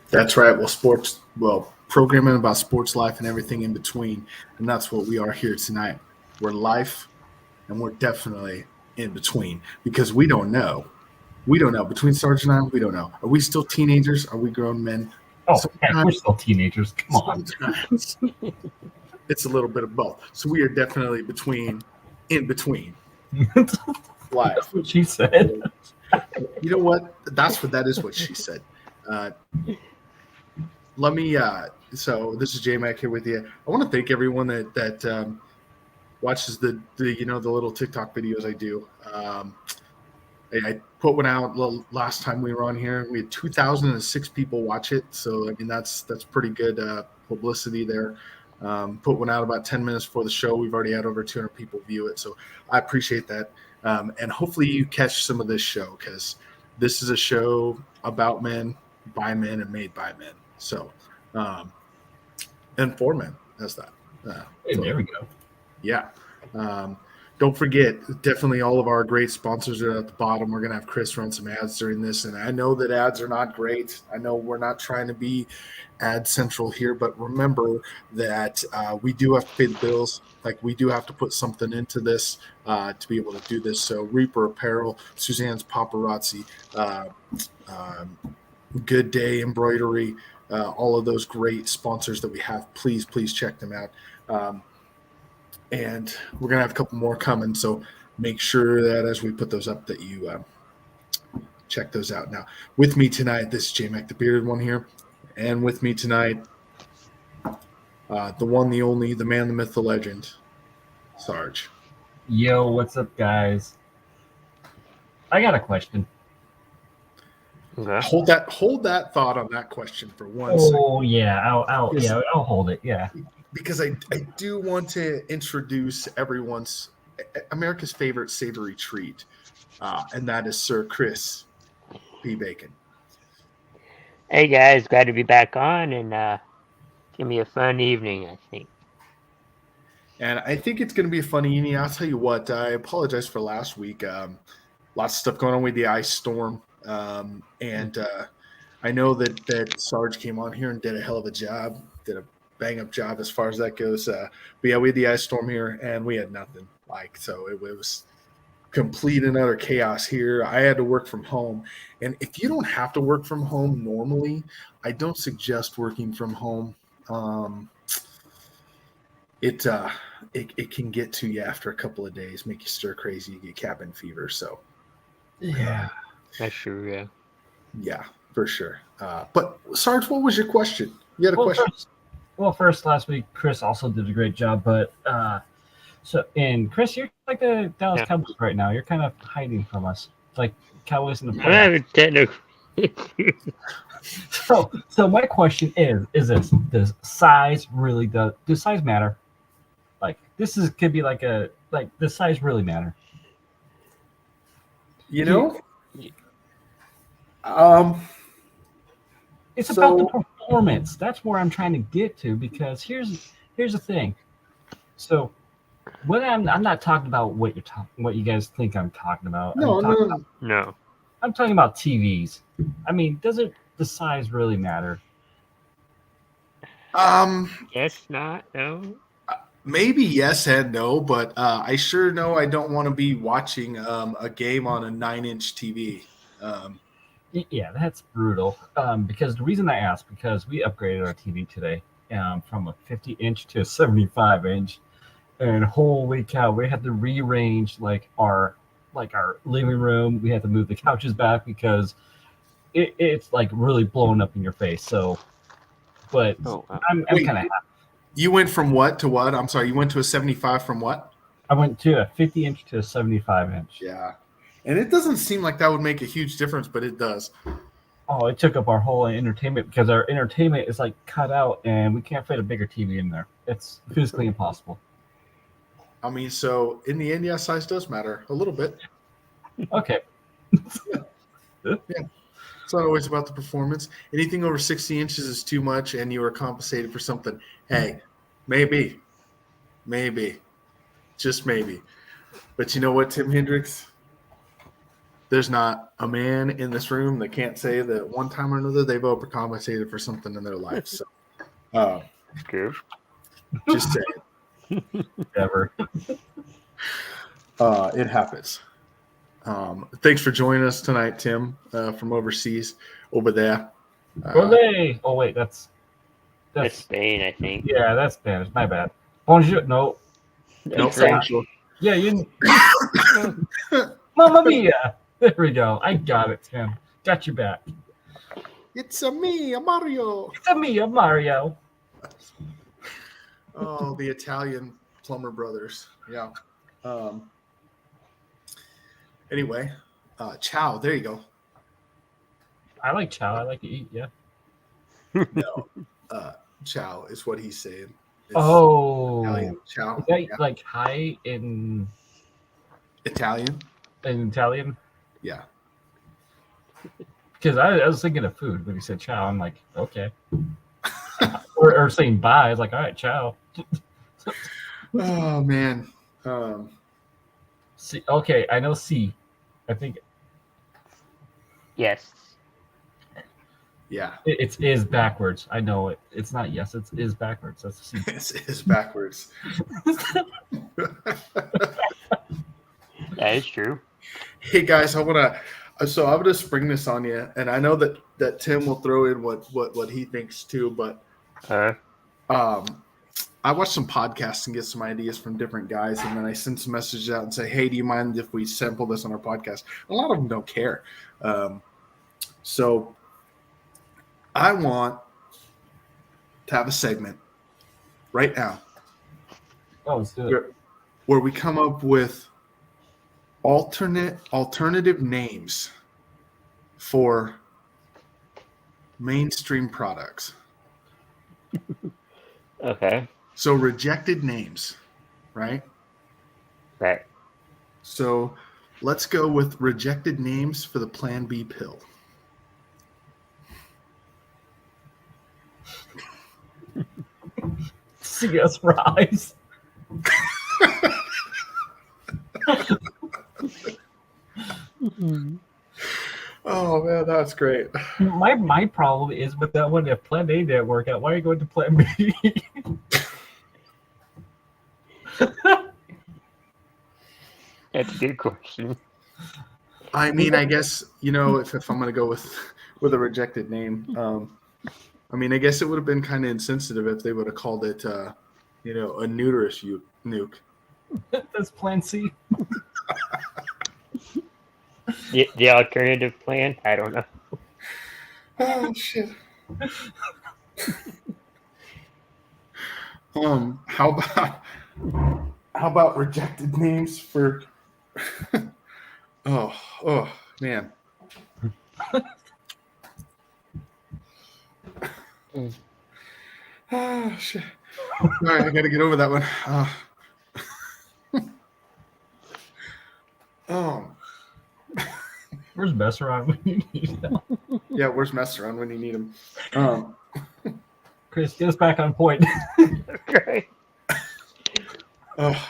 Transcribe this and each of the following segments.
That's right. Programming about sports life and everything in between. And that's what we are here tonight. We're life and we're definitely in between because we don't know. We don't know. Between Sarge and I, we don't know. Are we still teenagers? Are we grown men? Oh, heck, we're still teenagers. Come on. Sometimes it's a little bit of both. So we are definitely in between. Life. That's what she said. You know what? That is what she said. Uh, let me. So this is J Mac here with you. I want to thank everyone that watches the little TikTok videos I do. I put one out last time we were on here. We had 2,006 people watch it, so I mean that's pretty good publicity there. Put one out about 10 minutes before the show. We've already had over 200 people view it, so I appreciate that. And hopefully you catch some of this show because this is a show about men, by men, and made by men. So, and for men, that's that. There we go. Yeah. Don't forget, definitely all of our great sponsors are at the bottom. We're going to have Chris run some ads during this. And I know that ads are not great. I know we're not trying to be ad central here, but remember that we do have to pay the bills. Like we do have to put something into this to be able to do this. So Reaper Apparel, Suzanne's Paparazzi, Good Day Embroidery, all of those great sponsors that we have. Please check them out. And we're going to have a couple more coming. So make sure that as we put those up that you check those out. Now, with me tonight, this is J Mac, the bearded one here. And with me tonight, the one, the only, the man, the myth, the legend, Sarge. Yo, what's up, guys? I got a question. Okay. Hold that thought on that question for 1 second. Oh, yeah. I'll hold it. Yeah. Because I do want to introduce America's favorite savory treat, and that is Sir Chris P. Bacon. Hey guys, glad to be back on and give me a fun evening, I think. And I think it's going to be a fun evening. I'll tell you what, I apologize for last week. Lots of stuff going on with the ice storm. And I know that Sarge came on here and did a hell of a job, did a bang-up job as far as that goes. But yeah, we had the ice storm here, and we had nothing. So it was complete and utter chaos here. I had to work from home. And if you don't have to work from home normally, I don't suggest working from home. It can get to you after a couple of days, make you stir crazy, you get cabin fever. So yeah, that's true. Yeah. Yeah, for sure. But Sarge, what was your question? You had a question? First, last week, Chris also did a great job. But Chris, you're like the Dallas Cowboys right now. You're kind of hiding from us, like Cowboys in the playoffs. So my question is this: does size does size matter? Like could be does size really matter? You know, it's about the performance. That's where I'm trying to get to because here's the thing. So what I'm not talking about what you guys think I'm talking about. No. I'm talking about TVs. I mean, doesn't the size really matter? Yes, not, no. Maybe yes and no, but I sure know I don't want to be watching a game on a 9-inch TV. Yeah, that's brutal. Because the reason I asked, because we upgraded our TV today from a 50-inch to a 75-inch, and holy cow, we had to rearrange our living room. We had to move the couches back because it's like really blowing up in your face. So, but I'm kind of happy. You went from what to what? I'm sorry, you went to a 75 from what? I went to a 50-inch to a 75-inch. Yeah. And it doesn't seem like that would make a huge difference, but it does. Oh, it took up our whole entertainment because our entertainment is cut out and we can't fit a bigger TV in there. It's physically impossible. I mean, so in the end, yeah, size does matter a little bit. Okay. Yeah. It's not always about the performance. Anything over 60 inches is too much and you are compensated for something. Hey, maybe, just maybe. But you know what, Tim Hendricks? there's not a man in this room that can't say that one time or another they've overcompensated for something in their life. So, True. just say Ever. it happens. Thanks for joining us tonight, Tim, from overseas over there. Olé! Oh wait, that's Spain, I think. yeah, that's Spanish. My bad. Bonjour. No. Nope, French. Yeah, you. Mamma mia! There we go. I got it, Tim. Got you back. It's a me, a Mario. It's a me, a Mario. Oh, the Italian Plumber Brothers. Yeah. Anyway, ciao. There you go. I like chow. I like to eat. Yeah. No, ciao is what he's saying. It's Oh. Italian. Ciao. Is that Yeah. like hi in Italian. Italian? Yeah. Because I was thinking of food when you said chow. I'm like, okay. or saying bye. I was like, all right, ciao. Oh man. C. Okay, I know C. I think Yes. Yeah. it's is backwards. I know it. It's not yes. It's is backwards. That's C. It's backwards. That is true. Hey guys, I'm gonna spring this on you, and I know that Tim will throw in what he thinks too, but I watch some podcasts and get some ideas from different guys, and then I send some messages out and say, hey, do you mind if we sample this on our podcast? A lot of them don't care. So I want to have a segment right now Oh, let's do it. where we come up with alternative names for mainstream products. Okay. So rejected names, right? Right. So let's go with rejected names for the Plan B pill. See us rise. Oh man, that's great. My problem is with that one. If Plan A didn't work out, why are you going to Plan B? That's a good question. I mean, I guess, if I'm going to go with a rejected name, I mean, I guess it would have been kind of insensitive if they would have called it, a nuterus nuke. That's Plan C. The alternative plan? I don't know. Oh shit. How about rejected names for? Oh man. Oh shit. All right, I got to get over that one. Oh. Where's mess around when you need help? Yeah, where's mess around when you need them? Chris, get us back on point. Okay. Oh.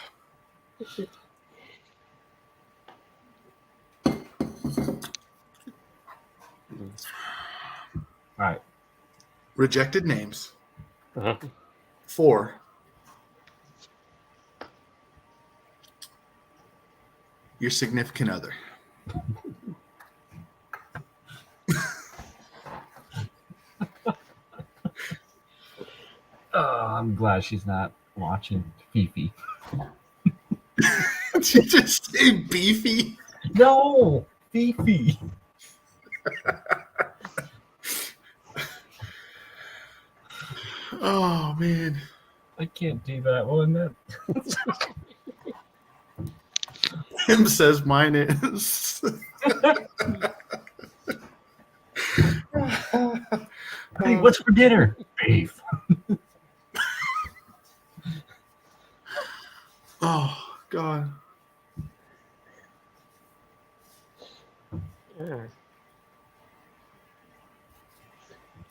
All right. Rejected names Uh-huh. for your significant other. I'm glad she's not watching Fifi. Did you just say beefy? No, Fifi. Oh man. I can't do that one. That Tim says mine is. Hey, what's for dinner? Beef. Oh God.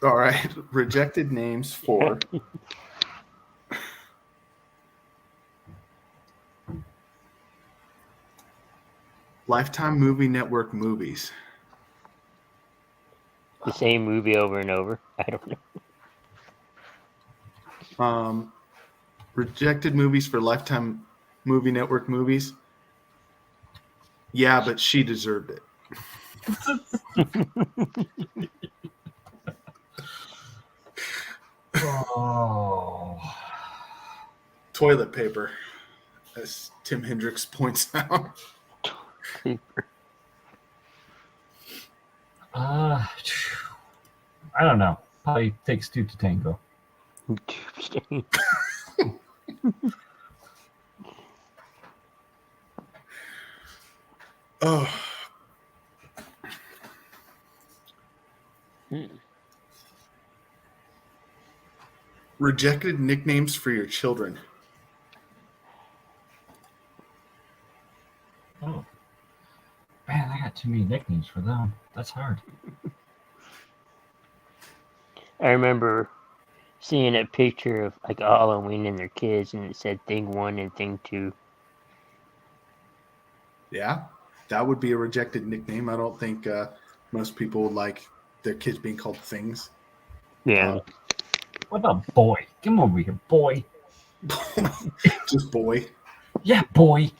All right. Rejected names for Lifetime Movie Network movies. The same movie over and over. I don't know. Rejected movies for Lifetime Movie Network movies. Yeah, but she deserved it. Oh. Toilet paper, as Tim Hendricks points out. I don't know. Probably takes two to tango. Oh. Rejected nicknames for your children. Oh. Man, I got too many nicknames for them. That's hard. I remember seeing a picture of like Halloween and their kids, and it said Thing 1 and Thing 2. Yeah, that would be a rejected nickname. I don't think most people would like their kids being called things. Yeah. What about boy? Come over here, boy. Just boy. Yeah, boy.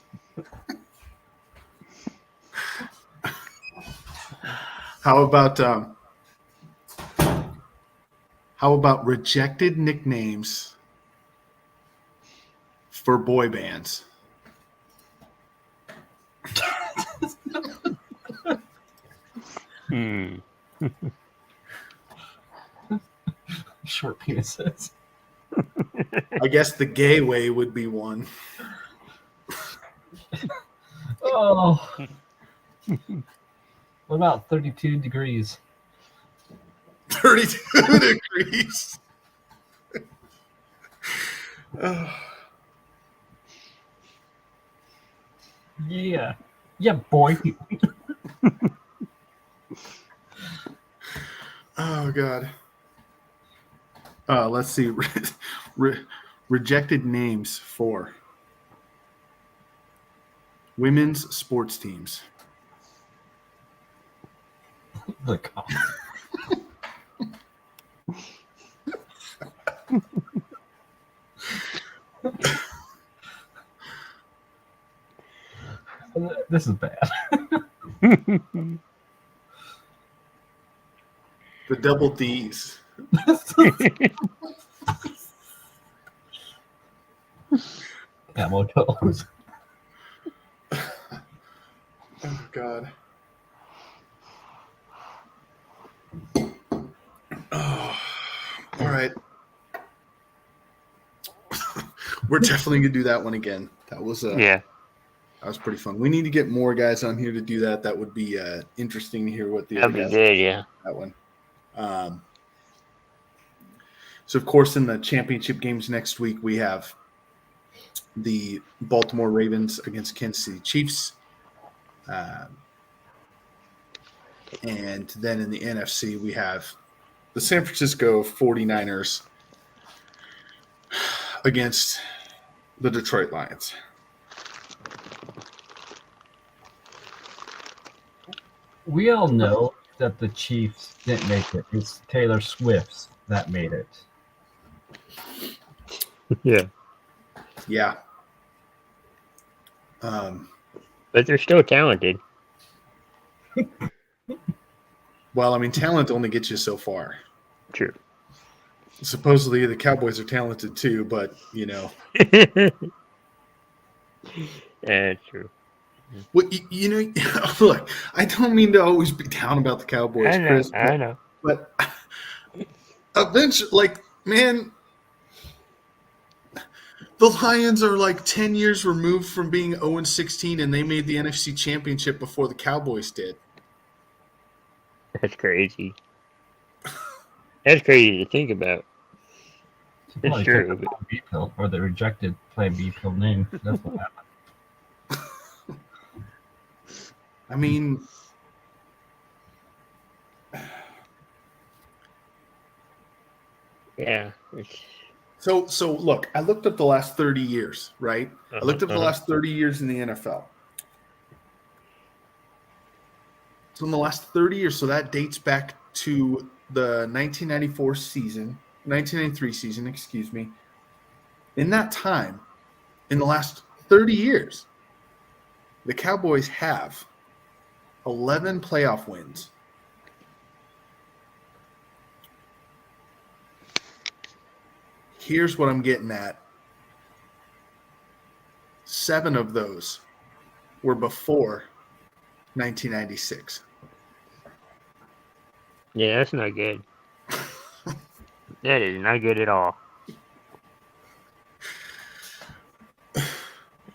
How about rejected nicknames for boy bands? Short penises. I guess the gay way would be one. Oh. What about 32 degrees? 32 degrees. Oh. Yeah. Yeah, boy. Oh, God. Let's see. Rejected names for women's sports teams. The cow. This is bad. The double D's. Camel toes. Oh, God. Oh, all right. We're definitely going to do that one again. That was Yeah. That was pretty fun. We need to get more guys on here to do that. That would be interesting to hear what the That'd other be guys good, yeah. that one. So, of course, in the championship games next week, we have the Baltimore Ravens against Kansas City Chiefs. And then in the NFC, we have the San Francisco 49ers against the Detroit Lions. We all know that the Chiefs didn't make it. It's Taylor Swift's that made it. Yeah. Yeah. But they're still talented. Well, I mean, talent only gets you so far. True. Supposedly, the Cowboys are talented too, but, you know. Yeah, true. Well, you know, look, I don't mean to always be down about the Cowboys, I know, Chris. I know. But eventually, like, man, the Lions are like 10 years removed from being 0-16, and they made the NFC Championship before the Cowboys did. That's crazy. That's crazy to think about. Probably It's true. took the Plan B pill, or the rejected Plan B pill name. That's what happened. I mean, Yeah. so look, I looked up the last 30 years, right? I looked up the last 30 years in the NFL. So in the last 30 years, so that dates back to the 1993 season, excuse me. In that time, in the last 30 years, the Cowboys have 11 playoff wins. Here's what I'm getting at. 7 of those were before 1996. Yeah, that's not good. That is not good at all.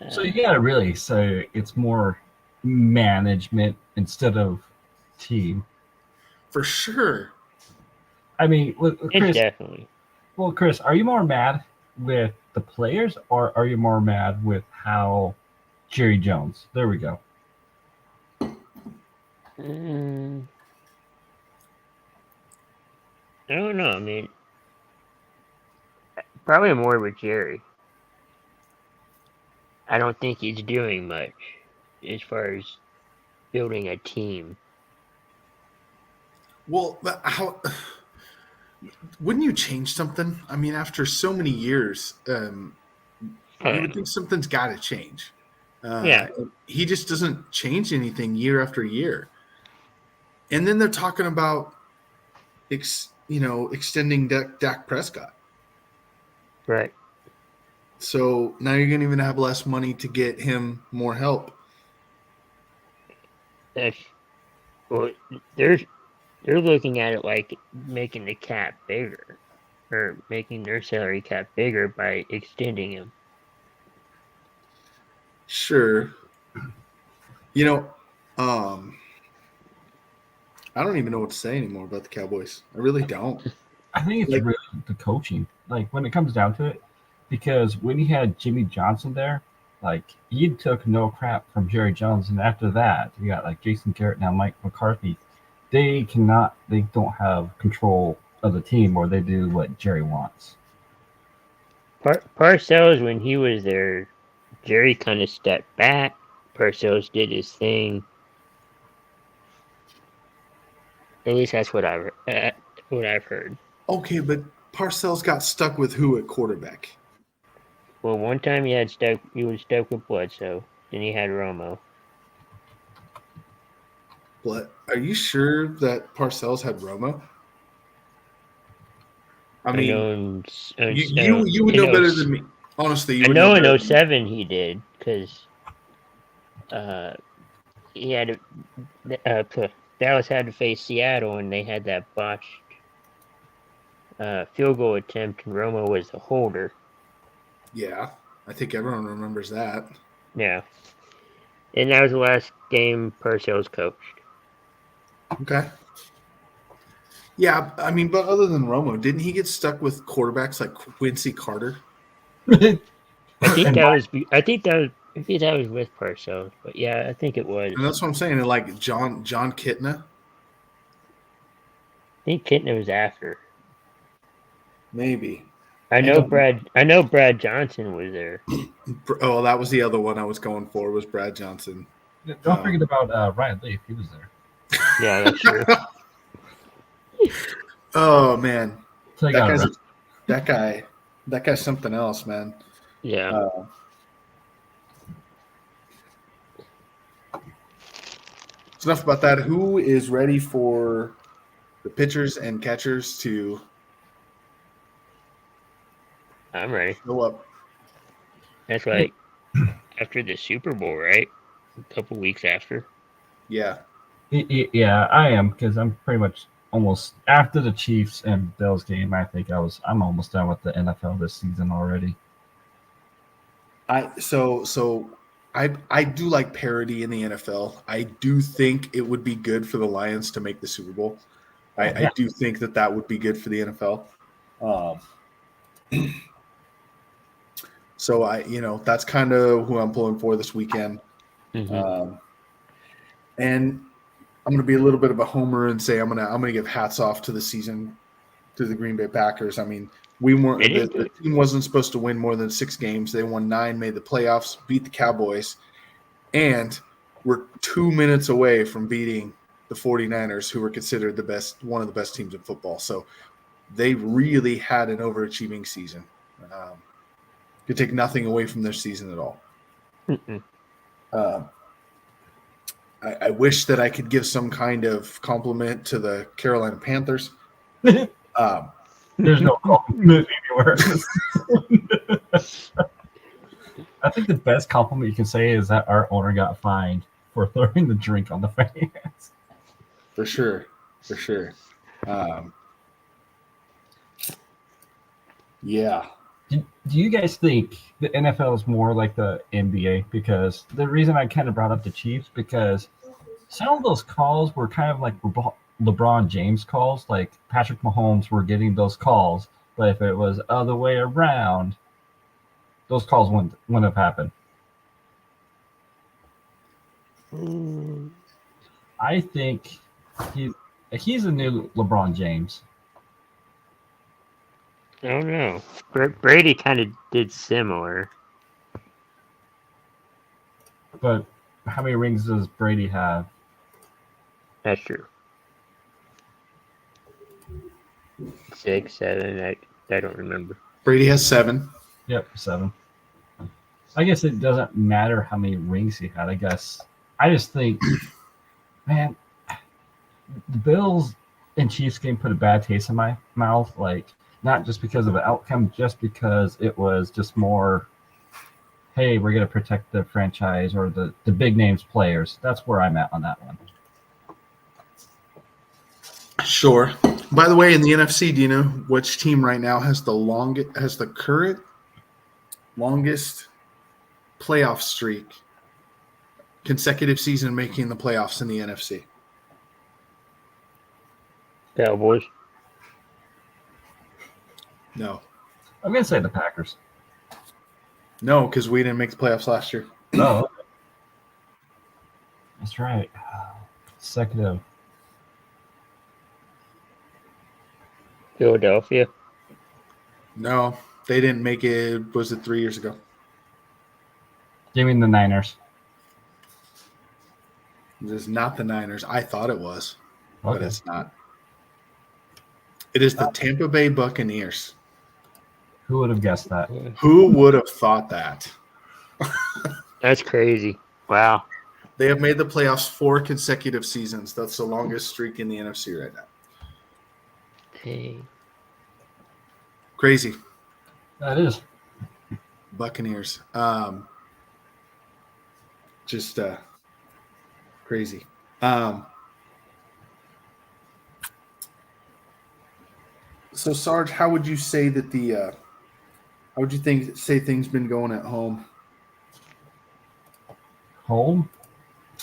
So you gotta really say it's more management instead of team. For sure. I mean, It's Chris. definitely. Well, Chris, are you more mad with the players, or are you more mad with how Jerry Jones? There we go. I don't know. I mean, probably more with Jerry. I don't think he's doing much as far as building a team. Well, but how wouldn't you change something? I mean, after so many years, you would think something's got to change. Yeah. He just doesn't change anything year after year. And then they're talking about, extending Dak Prescott. Right. So now you're going to even have less money to get him more help. Well, they're looking at it like making the cap bigger, or making their salary cap bigger by extending him. Sure. I don't even know what to say anymore about the Cowboys. I really don't. I think it's really the coaching. Like when it comes down to it, because when you had Jimmy Johnson there, like he took no crap from Jerry Jones, and after that, you got like Jason Garrett, now Mike McCarthy. They don't have control of the team, or they do what Jerry wants. Parcells, when he was there, Jerry kind of stepped back. Parcells did his thing. At least that's what I've heard. Okay, but Parcells got stuck with who at quarterback? Well, one time he was stuck with Bledsoe. Then he had Romo. But are you sure that Parcells had Romo? I mean, you would know better than me. Honestly, I know in 07 he did, because he had Dallas had to face Seattle, and they had that botched field goal attempt, and Romo was the holder. Yeah, I think everyone remembers that. Yeah, and that was the last game Parcells coached. Okay. Yeah, I mean, but other than Romo, didn't he get stuck with quarterbacks like Quincy Carter? I think that was with Parcells, but yeah, I think it was. And that's what I'm saying. Like John Kitna. I think Kitna was after. Maybe. I know Brad Johnson was there. Oh, that was the other one I was going for, was Brad Johnson. Don't forget about Ryan Leaf. He was there. Yeah, that's true. Oh man, that guy's something else, man. Yeah. It's enough about that. Who is ready for the pitchers and catchers to? I'm ready. Go up. That's like after the Super Bowl, right? A couple weeks after. Yeah. Yeah, I am, because I'm pretty much almost after the Chiefs and Bills game. I think I'm almost done with the NFL this season already. I do like parity in the NFL. I do think it would be good for the Lions to make the Super Bowl. I do think that would be good for the NFL. So that's kind of who I'm pulling for this weekend. Mm-hmm. And I'm going to be a little bit of a homer and say I'm going to give hats off to the season, to the Green Bay Packers. I mean, the team wasn't supposed to win more than 6 games. They won 9, made the playoffs, beat the Cowboys, and we're 2 minutes away from beating the 49ers, who were considered one of the best teams in football. So they really had an overachieving season. Could take nothing away from their season at all. Mm-mm. I wish that I could give some kind of compliment to the Carolina Panthers. There's no compliment anywhere. I think the best compliment you can say is that our owner got fined for throwing the drink on the fans. For sure. Yeah. Do you guys think the NFL is more like the NBA? Because the reason I kind of brought up the Chiefs, because some of those calls were kind of like LeBron James calls, like Patrick Mahomes were getting those calls, but if it was other way around, those calls wouldn't have happened. I think he's a new LeBron James. I don't know. Brady kind of did similar. But how many rings does Brady have? That's true. 6, 7. I don't remember. Brady has 7. Yep, 7. I guess it doesn't matter how many rings he had. I just think, man, the Bills and Chiefs game put a bad taste in my mouth. Like, not just because of the outcome, just because it was just more, hey, we're going to protect the franchise or the big names players. That's where I'm at on that one. Sure. By the way, in the NFC, do you know which team right now has the current longest playoff streak, consecutive season making the playoffs in the NFC? Cowboys. No. I'm going to say the Packers. No, because we didn't make the playoffs last year. Oh, that's right. Consecutive. Philadelphia. No, they didn't make it. Was it 3 years ago? Give me the Niners. It is not the Niners. I thought it was, but Okay. it's not. It is the Tampa Bay Buccaneers. Who would have guessed that? Who would have thought that? That's crazy. Wow. They have made the playoffs 4 consecutive seasons. That's the longest streak in the NFC right now. Dang. Crazy. That is. Buccaneers. Just crazy. So Sarge, how would you say that how would you say things been going at home? Home?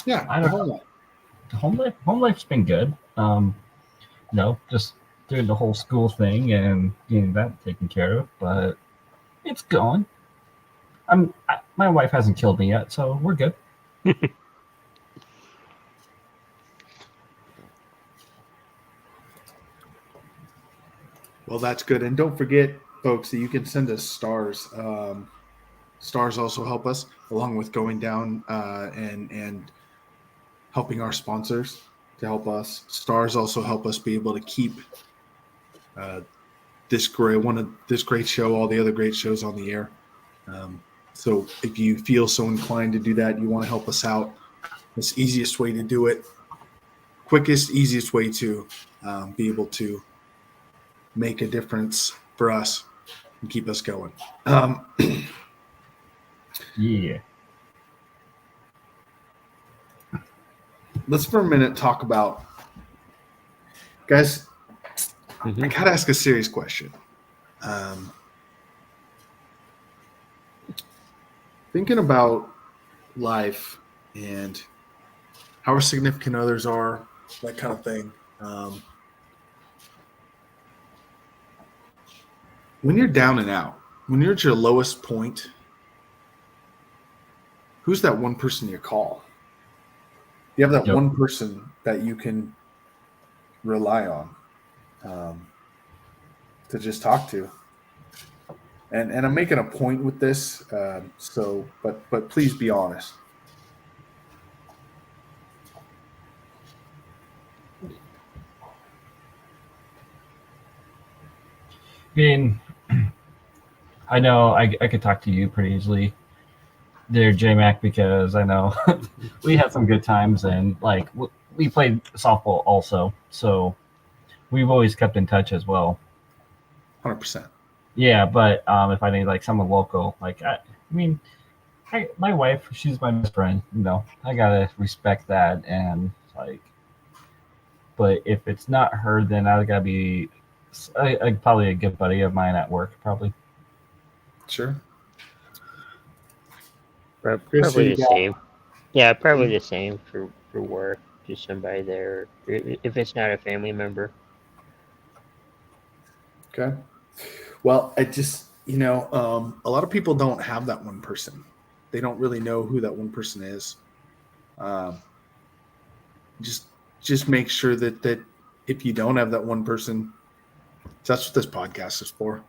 Yeah, I don't know. Home life's been good. Just doing the whole school thing and getting that taken care of, but it's going. My wife hasn't killed me yet, so we're good. Well, that's good. And don't forget, folks, that you can send us stars. Stars also help us, along with going down and helping our sponsors to help us. Stars also help us be able to keep this great show, all the other great shows on the air. So if you feel so inclined to do that, you want to help us out, that's the easiest way to do it. Quickest, easiest way to be able to make a difference for us and keep us going. Yeah. Let's for a minute talk about, guys, I gotta ask a serious question. Thinking about life and how our significant others are, that kind of thing. When you're down and out, when you're at your lowest point, who's that one person you call? You have that Yep. one person that you can rely on to just talk to. And I'm making a point with this, but please be honest. mean, I know I could talk to you pretty easily there, J-Mac, because I know we had some good times, and like we played softball also, so we've always kept in touch as well. 100%. Yeah, but if I need like someone local, like I mean, my wife, she's my best friend. You know, I gotta respect that, and like, but if it's not her, then I gotta be probably a good buddy of mine at work, probably. Sure. Chris, who Probably you the got? same. Yeah, probably the same for work. Just somebody there. If it's not a family member. Okay. Well, I just, a lot of people don't have that one person. They don't really know who that one person is. Just make sure that if you don't have that one person, that's what this podcast is for.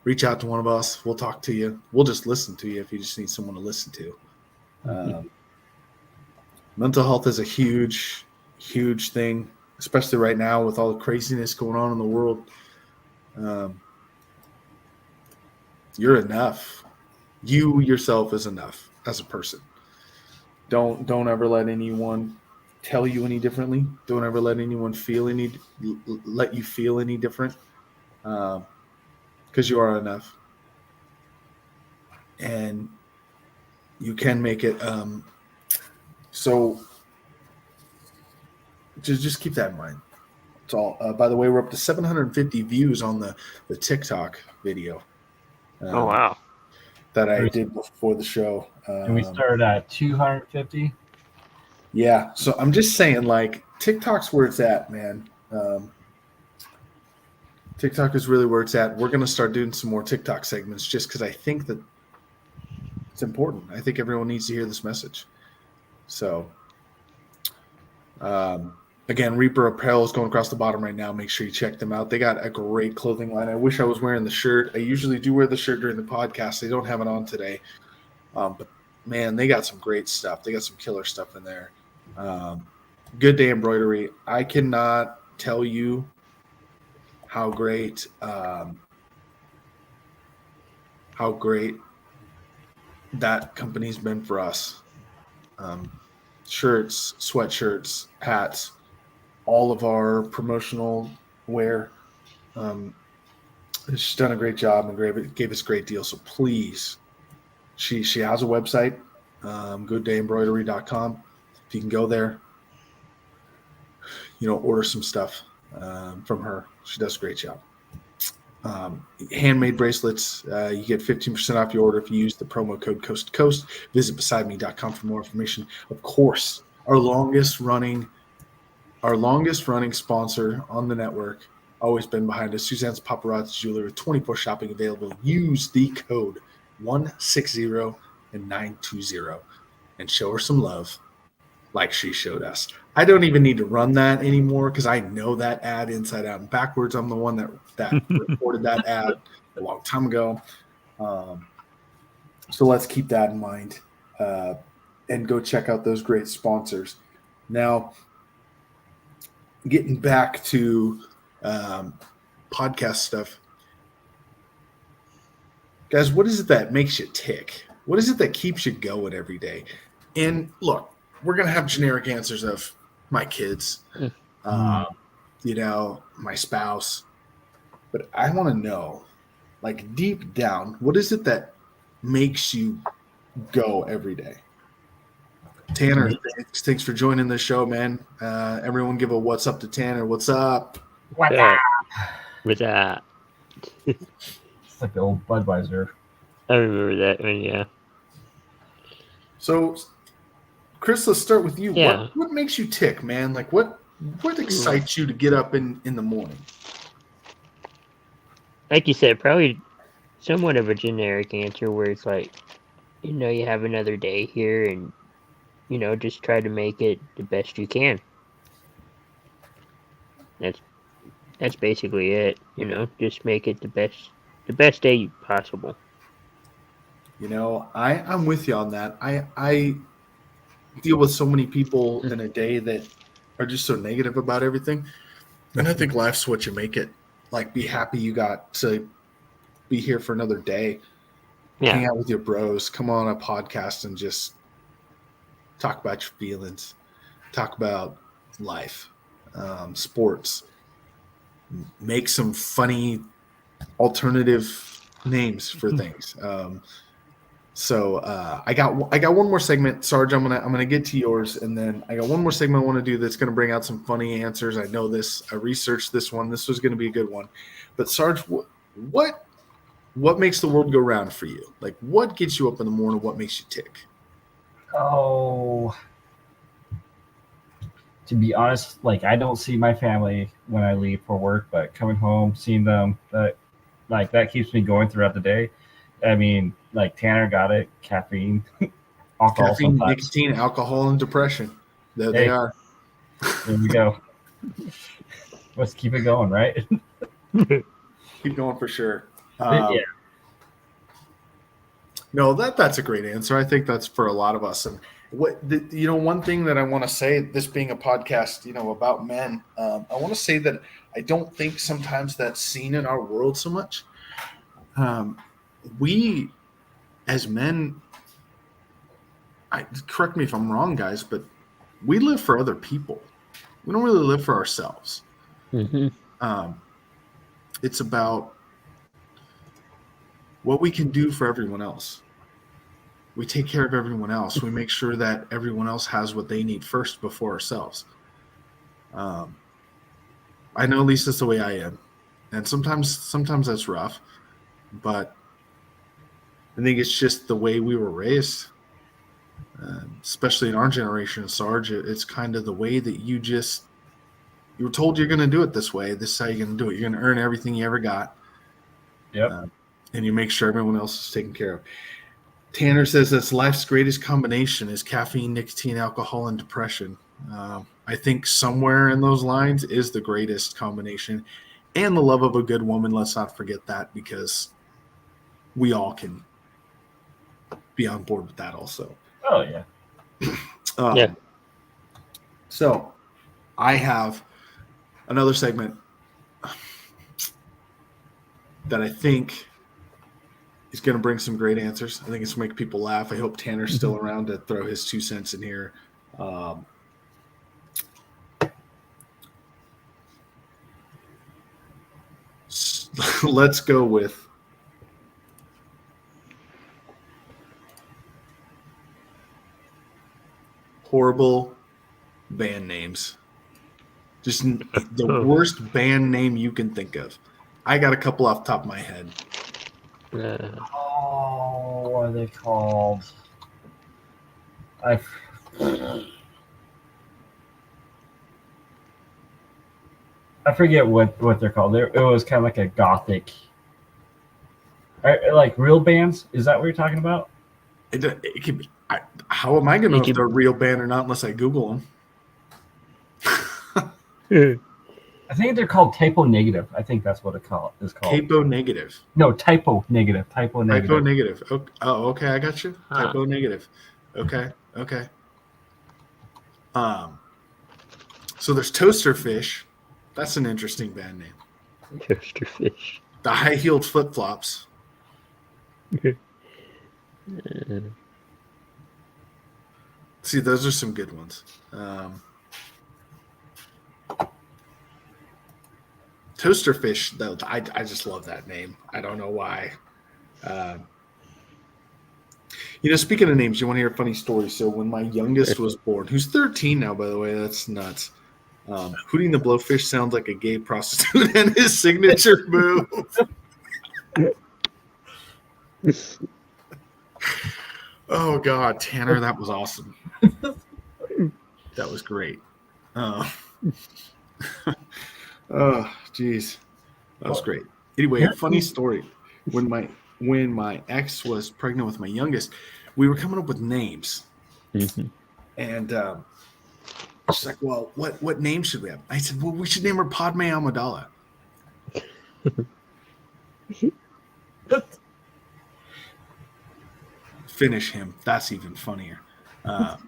Reach out to one of us. We'll talk to you. We'll just listen to you if you just need someone to listen to. Mental health is a huge, huge thing, especially right now with all the craziness going on in the world. You're enough. You yourself is enough as a person. Don't ever let anyone tell you any differently. Don't ever let anyone let you feel any different, because you are enough, and you can make it. So just keep that in mind. It's all. By the way, we're up to 750 views on the TikTok video. Oh wow! That I did before the show. And we started at 250. Yeah, so I'm just saying, like, TikTok's where it's at, man. TikTok is really where it's at. We're gonna start doing some more TikTok segments just because I think that it's important. I think everyone needs to hear this message. So, again, Reaper Apparel is going across the bottom right now. Make sure you check them out. They got a great clothing line. I wish I was wearing the shirt. I usually do wear the shirt during the podcast. They don't have it on today. But, man, they got some great stuff. They got some killer stuff in there. Good Day Embroidery. I cannot tell you how great that company's been for us. Shirts, sweatshirts, hats, all of our promotional wear. She's done a great job and gave us a great deal. So please, she has a website, gooddayembroidery.com. If you can go there, order some stuff from her. She does a great job. Handmade bracelets. You get 15% off your order if you use the promo code Coast to Coast. Visit besideme.com for more information. Of course, our longest running sponsor on the network, always been behind us, Suzanne's Paparazzi Jewelry, 24 shopping available. Use the code 160 and 920 and show her some love like she showed us. I don't even need to run that anymore because I know that ad inside out and backwards. I'm the one that reported that ad a long time ago. So let's keep that in mind and go check out those great sponsors. Now, getting back to podcast stuff. Guys, what is it that makes you tick? What is it that keeps you going every day? And look, we're going to have generic answers of my kids, my spouse. But I want to know, like, deep down, what is it that makes you go every day? Tanner, thanks for joining the show, man. Everyone give a what's up to Tanner. What's up? What's up? What's up? It's like the old Budweiser. I remember that one, yeah. So, Chris, let's start with you. Yeah. What makes you tick, man? Like, what excites you to get up in the morning? Like you said, probably somewhat of a generic answer where it's like, you have another day here and, just try to make it the best you can. That's basically it, just make it the best day possible. I'm with you on that. I deal with so many people in a day that are just so negative about everything. And I think life's what you make it. Like, be happy you got to be here for another day. Yeah. Hang out with your bros. Come on a podcast and just talk about your feelings. Talk about life, sports. Make some funny alternative names for things. So I got one more segment, Sarge. I'm gonna get to yours, and then I got one more segment I want to do that's gonna bring out some funny answers. I know this. I researched this one. This was gonna be a good one. But Sarge, what makes the world go round for you? Like, what gets you up in the morning? What makes you tick? Oh, to be honest, like I don't see my family when I leave for work, but coming home, seeing them, that keeps me going throughout the day. I mean, like Tanner got it, caffeine, alcohol, Caffeine, sometimes. nicotine, alcohol, and depression. There they Hey. are. There we go. Let's keep it going, right? Keep going for sure. Yeah. No, that's a great answer. I think that's for a lot of us. And one thing that I want to say, this being a podcast, about men, I want to say that I don't think sometimes that's seen in our world so much. We, as men, correct me if I'm wrong, guys, but we live for other people. We don't really live for ourselves. Mm-hmm. It's about what we can do for everyone else. We take care of everyone else. We make sure that everyone else has what they need first before ourselves. I know at least that's the way I am. And sometimes that's rough, but I think it's just the way we were raised, especially in our generation, Sarge. It's kind of the way that you were told you're going to do it this way. This is how you're going to do it. You're going to earn everything you ever got. Yep. And you make sure everyone else is taken care of. Tanner says that's life's greatest combination is caffeine, nicotine, alcohol, and depression. I think somewhere in those lines is the greatest combination. And the love of a good woman, let's not forget that, because we all can be on board with that also. Oh, yeah. Yeah. So I have another segment that I think is going to bring some great answers. I think it's going to make people laugh. I hope Tanner's still around to throw his 2 cents in here. Let's go with horrible band names. Just the worst band name you can think of. I got a couple off the top of my head. Oh, what are they called? I forget what they're called. It was kind of like a gothic, like real bands. Is that what you're talking about? It could be, how am I going to know if they're a real band or not unless I Google them? I think they're called Typo Negative. I think that's what it's called. Typo Negative. No, Typo Negative. Typo Negative. Typo Negative. Oh, okay. I got you. Huh. Typo Negative. Okay. So there's Toaster Fish. That's an interesting band name. Toaster Fish. The High Heeled Flip Flops. See, those are some good ones. Toaster Fish, though, I just love that name. I don't know why. Speaking of names, you want to hear a funny story? So when my youngest was born, who's 13 now, by the way, that's nuts. Hootie the Blowfish sounds like a gay prostitute and his signature move. Oh, God, Tanner, that was awesome. That was great. Oh, geez. That was great. Anyway, a funny story. When my ex was pregnant with my youngest, we were coming up with names. Mm-hmm. And she's like, well, what name should we have? I said, well, we should name her Padme Amidala. Finish him. That's even funnier. Padme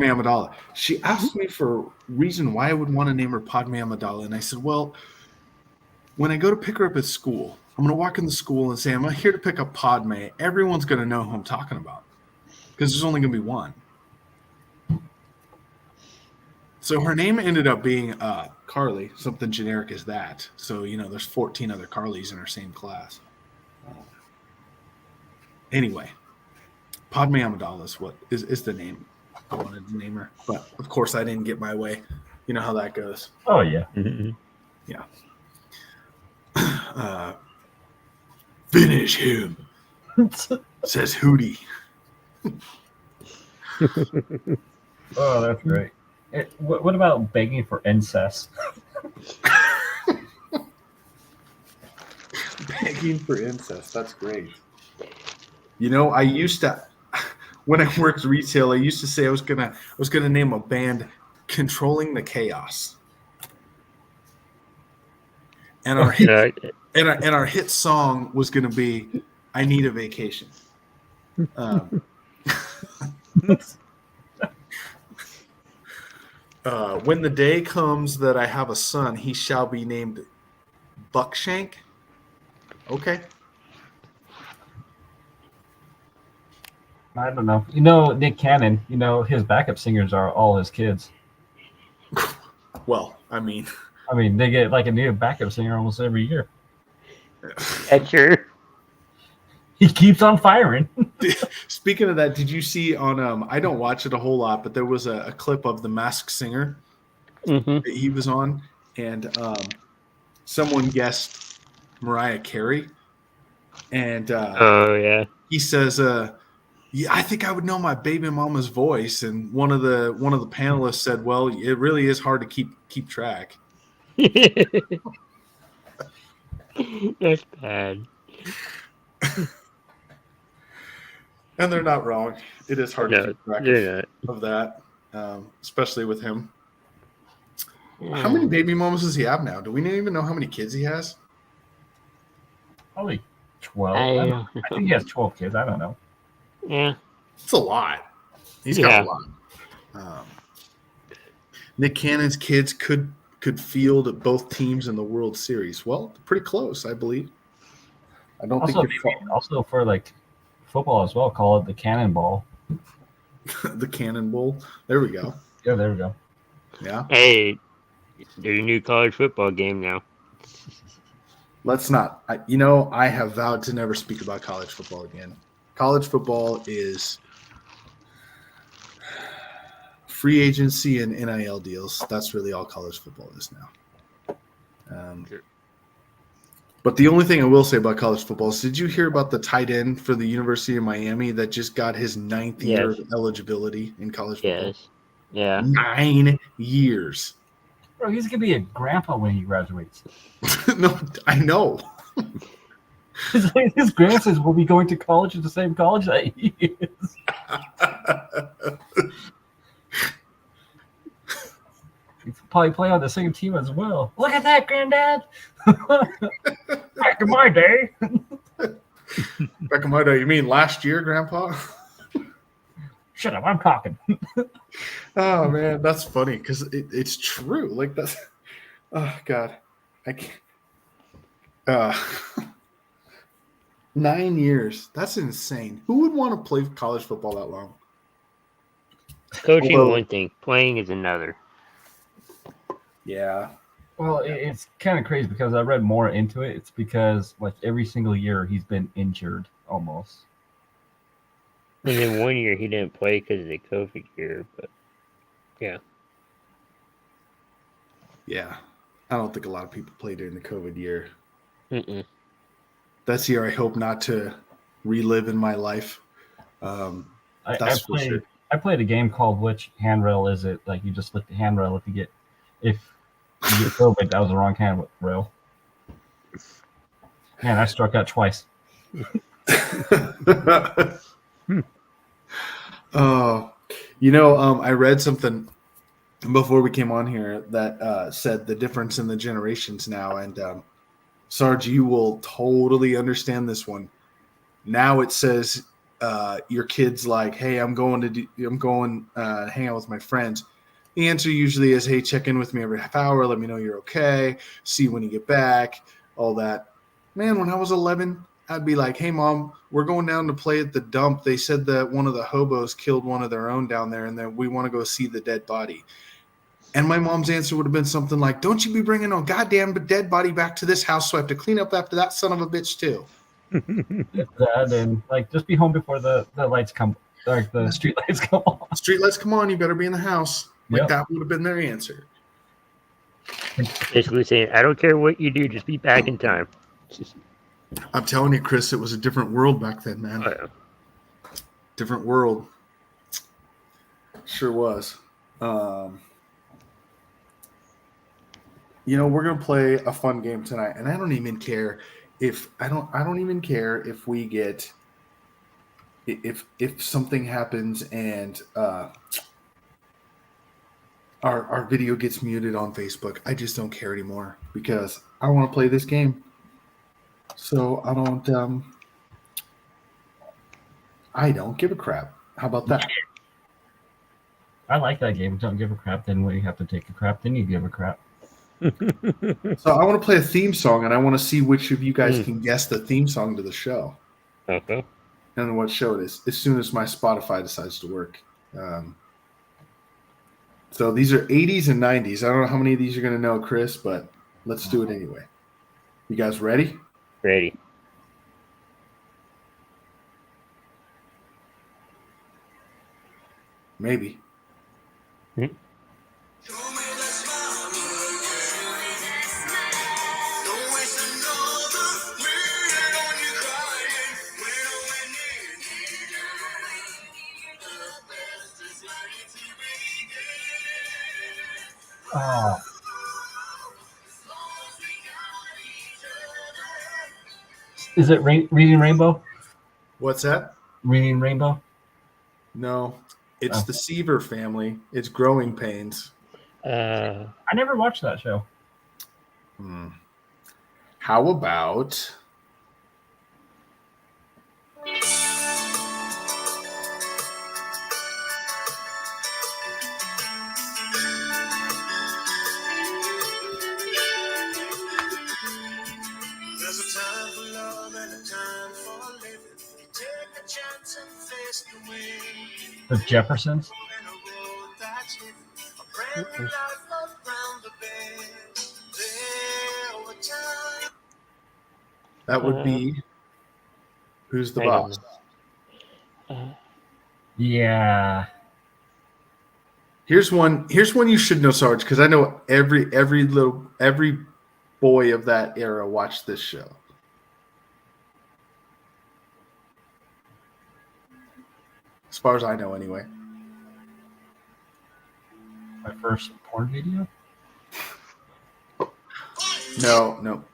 Amidala. She asked me for a reason why I would want to name her Padme Amidala. And I said, well, when I go to pick her up at school, I'm going to walk in the school and say, I'm here to pick up Padme. Everyone's going to know who I'm talking about because there's only going to be one. So her name ended up being Carly, something generic as that. So, there's 14 other Carlys in our same class. Anyway, Padme Amidala is the name I wanted to name her. But, of course, I didn't get my way. You know how that goes. Oh, yeah. Yeah. Finish him, says Hootie. Oh, that's great. What about begging for incest? Begging for incest. That's great. I used to, when I worked retail, I used to say I was gonna name a band Controlling the Chaos. And our hit, and our hit song was gonna be "I Need a Vacation." When the day comes that I have a son, he shall be named Buckshank. Okay. I don't know. Nick Cannon, his backup singers are all his kids. Well, I mean, they get like a new backup singer almost every year. That's true. He keeps on firing. Speaking of that, did you see on I don't watch it a whole lot, but there was a clip of The Masked Singer that he was on, and someone guessed Mariah Carey, and oh yeah, he says, "Yeah, I think I would know my baby mama's voice," and one of the panelists said, "Well, it really is hard to keep track." That's bad. And they're not wrong. It is hard to keep track of that, especially with him. How many baby mamas does he have now? Do we even know how many kids he has? Probably 12. I think he has 12 kids. I don't know. Yeah. It's a lot. He's got a lot. Nick Cannon's kids could field both teams in the World Series. Well, pretty close, I believe. I don't think also for like football as well, call it the Cannonball. The Cannonball. There we go. Yeah, there we go. Yeah. Hey, there's a new college football game now. Let's not. I have vowed to never speak about college football again. College football is free agency and NIL deals. That's really all college football is now. But the only thing I will say about college football is, did you hear about the tight end for the University of Miami that just got his 9th year of eligibility in college football? Yes. Yeah. 9 years. Bro, he's going to be a grandpa when he graduates. No, I know. His grandsons will be going to college at the same college that he is. He'll probably play on the same team as well. Look at that, Granddad. Back in my day. Back in my day, you mean last year, Grandpa? Shut up, I'm talking. Oh, man, that's funny because it's true. Like, that's, oh, God. I can't. 9 years. That's insane. Who would want to play college football that long? Coaching is one thing, playing is another. Yeah. Well, it's kind of crazy because I read more into it. It's because like every single year he's been injured almost. And then 1 year he didn't play because of the COVID year, but yeah. Yeah. I don't think a lot of people played during the COVID year. Mm-mm. That's the year I hope not to relive in my life. That's for sure. I played a game called Which Handrail Is It? Like you just lick the handrail if you get COVID. That was the wrong handrail. Man, I struck out twice. I read something before we came on here that said the difference in the generations now, and Sarge, you will totally understand this one. Now it says your kid's like, "Hey, I'm going hang out with my friends." The answer usually is, "Hey, check in with me every half hour. Let me know you're okay. See you when you get back." all that. Man, when I was 11, I'd be like, "Hey, Mom, we're going down to play at the dump. They said that one of the hobos killed one of their own down there, and then we want to go see the dead body." And my mom's answer would have been something like, "Don't you be bringing a goddamn dead body back to this house so I have to clean up after that son of a bitch too." That and like just be home before the lights come, like the street lights come on. Street lights, come on, you better be in the house. Like Yep. that would have been their answer. Basically saying, I don't care what you do, just be back in time. Just, I'm telling you, Chris, it was a different world back then, man. Different world. Sure was. We're gonna play a fun game tonight, and I don't even care if we get if something happens and our video gets muted on Facebook. I just don't care anymore because I want to play this game. So I don't give a crap. How about that? I like that game. Don't give a crap. Then when you have to take a crap, then you give a crap. So I want to play a theme song, and I want to see which of you guys can guess the theme song to the show. Okay. And what show it is, as soon as my Spotify decides to work. So these are 80s and 90s. I don't know how many of these you're going to know, Chris, but let's do it anyway. You guys ready? Ready. Maybe. Oh. Is it Reading Rainbow? What's that? Reading Rainbow? No, it's the Seaver family. It's Growing Pains. I never watched that show. How about... The Jeffersons? That would be Who's the Boss? Yeah. Here's one you should know, Sarge, because I know every boy of that era watched this show. As far as I know, anyway. My first porn video? No.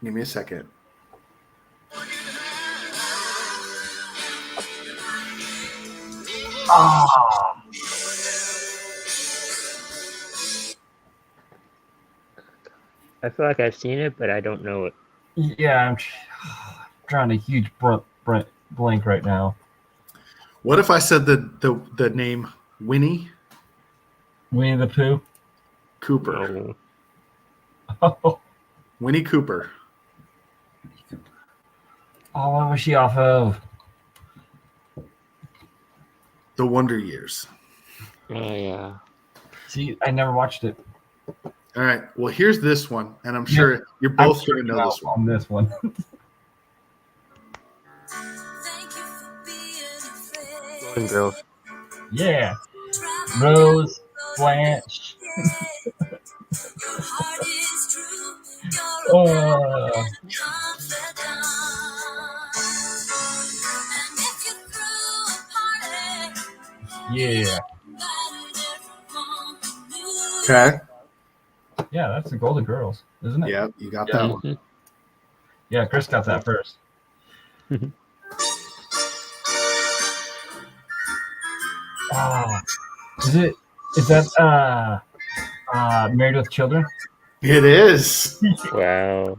Give me a second. Oh. I feel like I've seen it, but I don't know it. Yeah, I'm drawing a huge blank right now. What if I said the name Winnie Winnie the Pooh? Cooper? Oh, Winnie Cooper. what was she off of? The Wonder Years. Oh, yeah. See, I never watched it. All right. Well, here's this one, and I'm sure you're both going to know this one. On this one. Golden Girls. Yeah. Rose, Blanche. Yeah. Okay. Yeah, that's the Golden Girls, isn't it? Yeah, you got that one. Yeah, Chris got that first. Is that Married with Children? It is. Wow.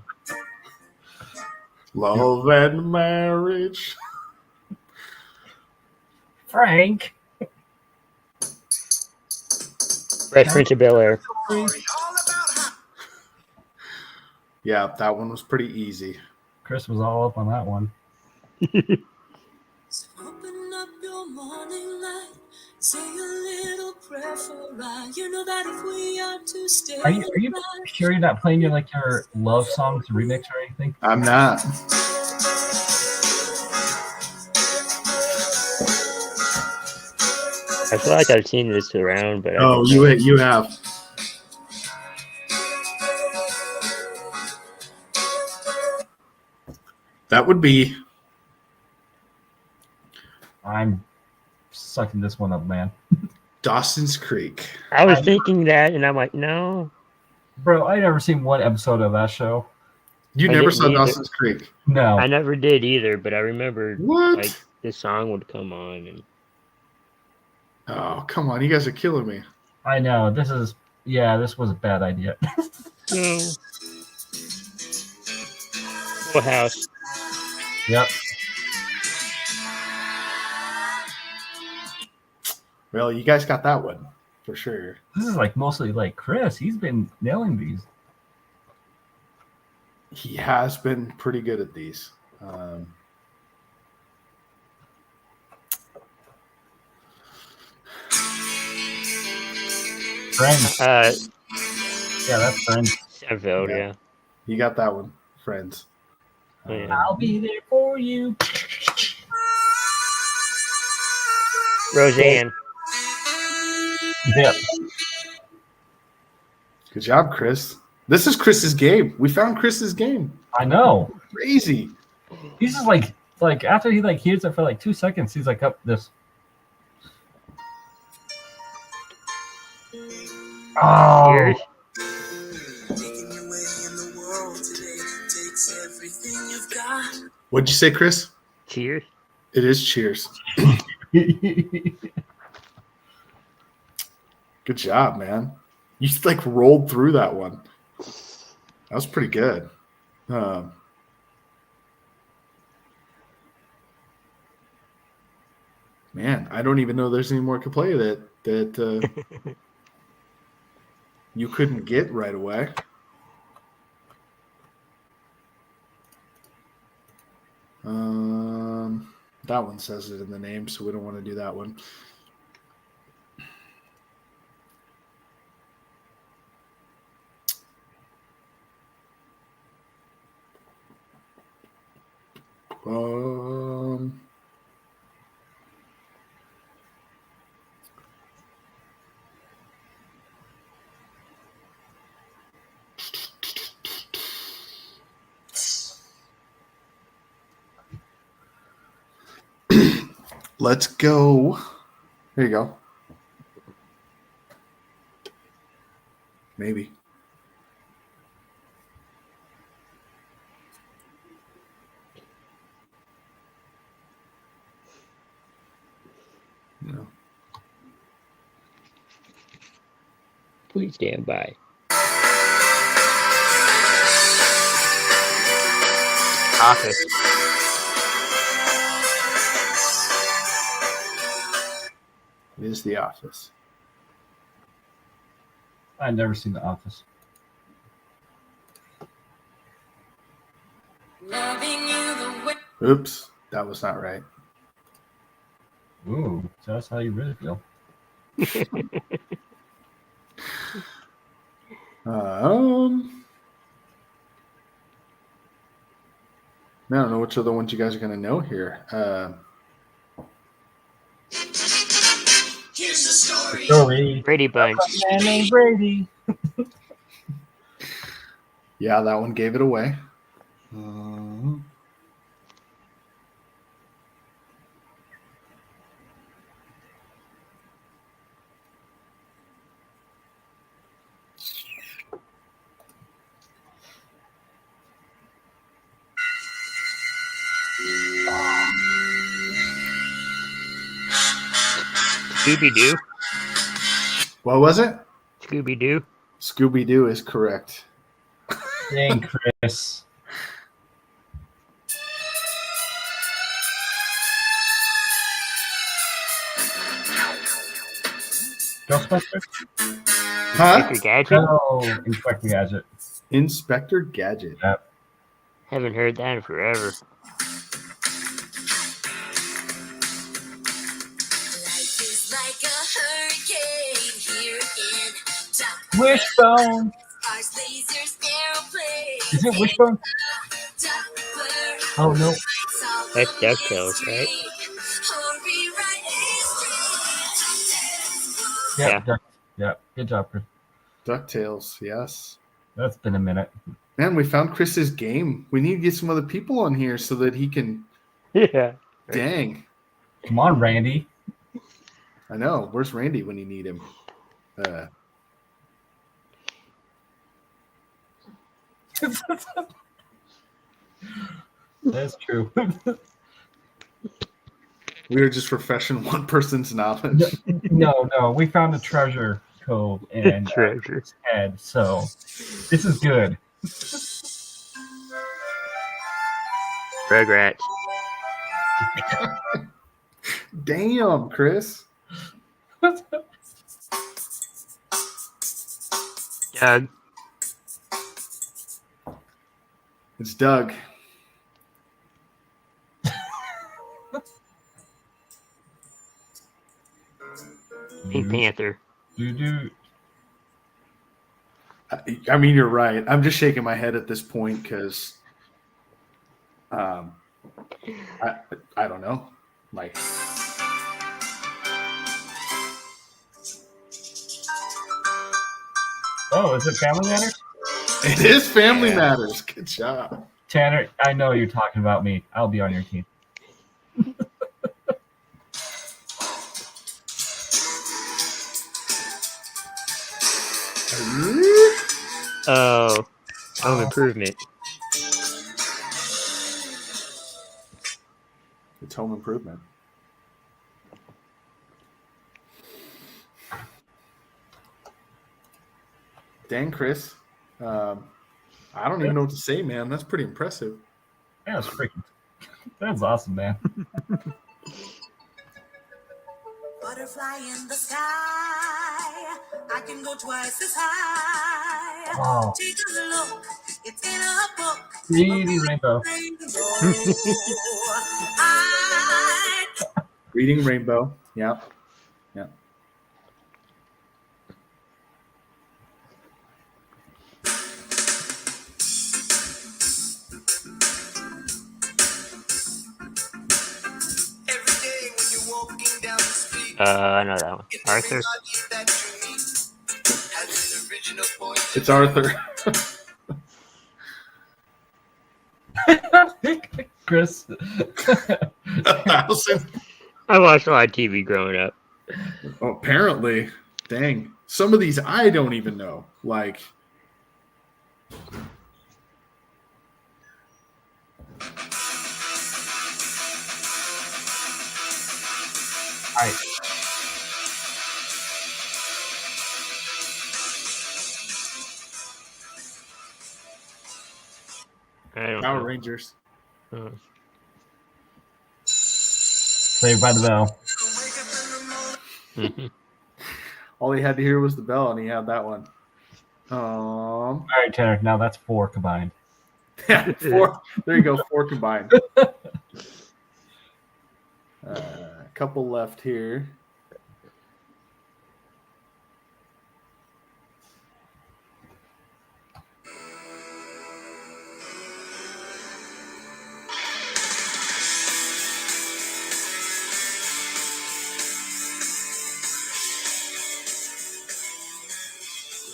Love and Marriage. Frank. Fresh Prince of Bel-Air. Yeah, that one was pretty easy. Chris was all up on that one. So open up your morning light, say a little prayer for I. You know that if we are to stay Are you alive, sure you're not playing your love songs remix or anything? I'm not. I feel like I've seen this around, but I Oh, don't know. you have. That would be I'm sucking this one up, man. Dawson's Creek. I was thinking that, and I'm like, no. Bro, I never seen one episode of that show. You I never didn't saw either. Dawson's Creek. No. I never did either, but I remember What? like this song would come on, and Oh, come on. You guys are killing me. I know. This was a bad idea. no. Full House. Yep. Well, you guys got that one for sure. This is like mostly like Chris. He's been nailing these. He has been pretty good at these. Friends. Yeah, that's Friends. Seinfeld, yeah. You got that one, Friends. Oh, yeah. I'll be there for you. Roseanne. Yep. Good job, Chris. This is Chris's game. We found Chris's game. I know. Crazy. He's just like after he hears it for 2 seconds, he's like up this. Oh, Cheers. making your way in the world today takes everything you've got. What'd you say, Chris? Cheers. It is Cheers. Good job, man. You rolled through that one. That was pretty good. Man, I don't even know there's any more to play that you couldn't get right away. That one says it in the name, so we don't want to do that one. Let's go. There you go. Maybe. No. Please stand by. Office. It is The Office. I've never seen The Office. Loving you the way. Oops, that was not right. Ooh, so that's how you really feel. I don't know which other ones you guys are going to know here. Here's the story. Story. Brady Bunch. Man named Brady. Yeah, that one gave it away. Scooby-Doo. What was it? Scooby-Doo. Scooby-Doo is correct. Dang, Chris. Ghostbusters? Huh? Inspector Gadget? Oh, Inspector Gadget. Inspector Gadget. Yep. Haven't heard that in forever. Life is like a hurricane here in Duck. Wishbone. Cars, lasers, aeroplanes. Is it Wishbone? Duckburg. Oh no. It's all That's the DuckTales, right? mystery. Or rewrite history. Yep. Yep. Good job, Chris. DuckTales, yes. That's been a minute. Man, we found Chris's game. We need to get some other people on here so that he can. Yeah. Dang. Come on, Randy. I know. Where's Randy when you need him? That's true. We were just refreshing one person's knowledge. No. We found a treasure cove in Treasure. head, so this is good. Rugrats. Damn, Chris. Doug. It's Doug. Pink Panther. Do. I mean, you're right. I'm just shaking my head at this point because, I don't know. Like, Oh, is it Family Matters? it is Family Matters. Good job. Tanner, I know you're talking about me. I'll be on your team. Oh. Home Improvement. It's Home Improvement. Dang, Chris. I don't even know what to say, man. That's pretty impressive. Yeah, that's freaking. That's awesome, man. Butterfly in the sky. I can go twice as high. Wow. Take a look. It's in a book. Reading Rainbow. Reading Rainbow. Yeah. Yeah. I know that one. Arthur. It's Arthur. Chris. Allison. I watched a lot of TV growing up. Oh, apparently. Dang. Some of these I don't even know. Like. I don't Power know. Rangers. Saved by the Bell. All he had to hear was the bell, and he had that one. All right, Tanner. Now that's 4 combined. Yeah, 4. There you go, 4 combined. A couple left here.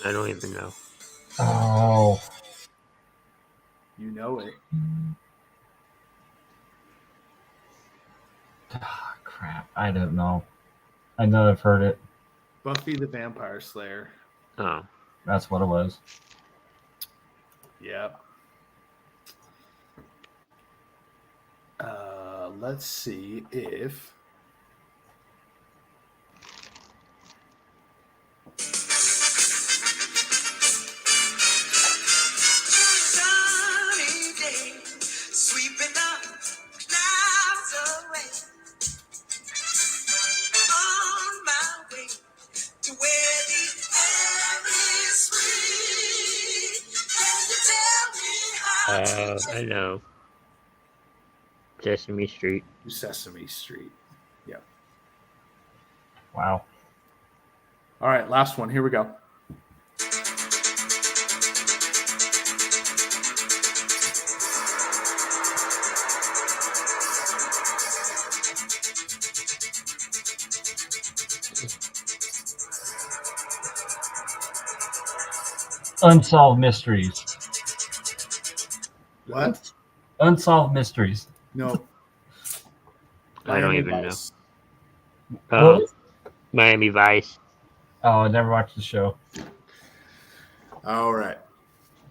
I don't even know. Oh. You know it. Ah, crap. I don't know. I know I've heard it. Buffy the Vampire Slayer. Oh. That's what it was. Yep. Let's see if. Sunny day, sweeping up clouds away. On my way to where the air is I know. Sesame Street. Sesame Street. Yep. Wow. All right, last one. Here we go. Unsolved mysteries. What? Unsolved mysteries. No. I don't Miami even know. Vice. What? Miami Vice. Oh, I never watched the show. All right.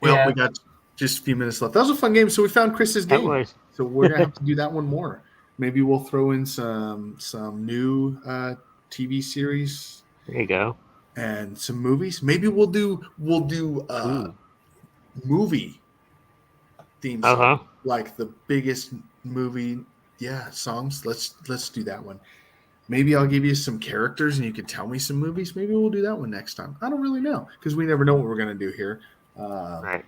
Well, Yeah. we got just a few minutes left. That was a fun game. So we found Chris's That game. was. So we're gonna have to do that one more. Maybe we'll throw in some new TV series There you go. and some movies. Maybe we'll do Ooh. movie themes, Uh-huh. like the biggest movie songs. Let's do that one. Maybe I'll give you some characters and you can tell me some movies. Maybe we'll do that one next time. I don't really know because we never know what we're gonna do here. Right.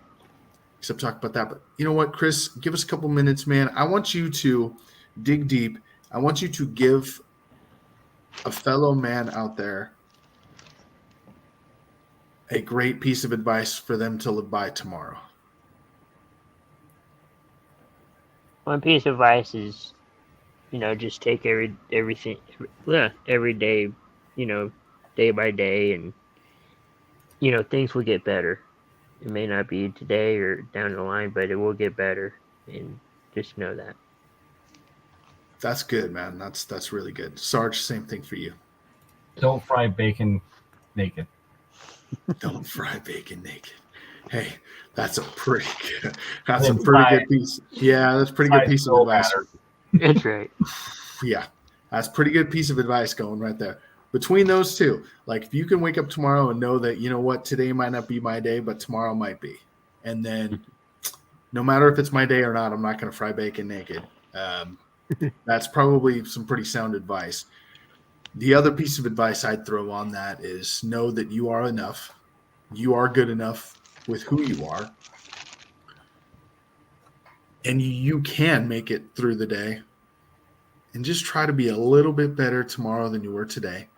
Except talk about that. But you know what, Chris? Give us a couple minutes, man. I want you to dig deep. I want you to give a fellow man out there a great piece of advice for them to live by tomorrow. One piece of advice is, just take everything every day, day by day, and things will get better. It may not be today or down the line, but it will get better, and just know that. That's good, man. That's really good. Sarge, same thing for you. Don't fry bacon naked. Don't fry bacon naked. Hey, that's a pretty good. Piece. Yeah, that's a pretty good piece of advice. That's right. Yeah, that's a pretty good piece of advice going right there. Between those two, like if you can wake up tomorrow and know that, you know what, today might not be my day, but tomorrow might be. And then no matter if it's my day or not, I'm not going to fry bacon naked. That's probably some pretty sound advice. The other piece of advice I'd throw on that is know that you are enough. You are good enough with who you are. And you can make it through the day. And just try to be a little bit better tomorrow than you were today.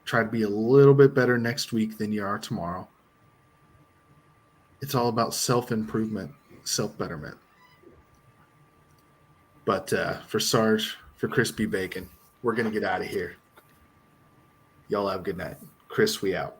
Try to be a little bit better next week than you are tomorrow. It's all about self-improvement, self-betterment. But for Sarge, for Crispy Bacon, we're going to get out of here. Y'all have a good night. Chris, we out.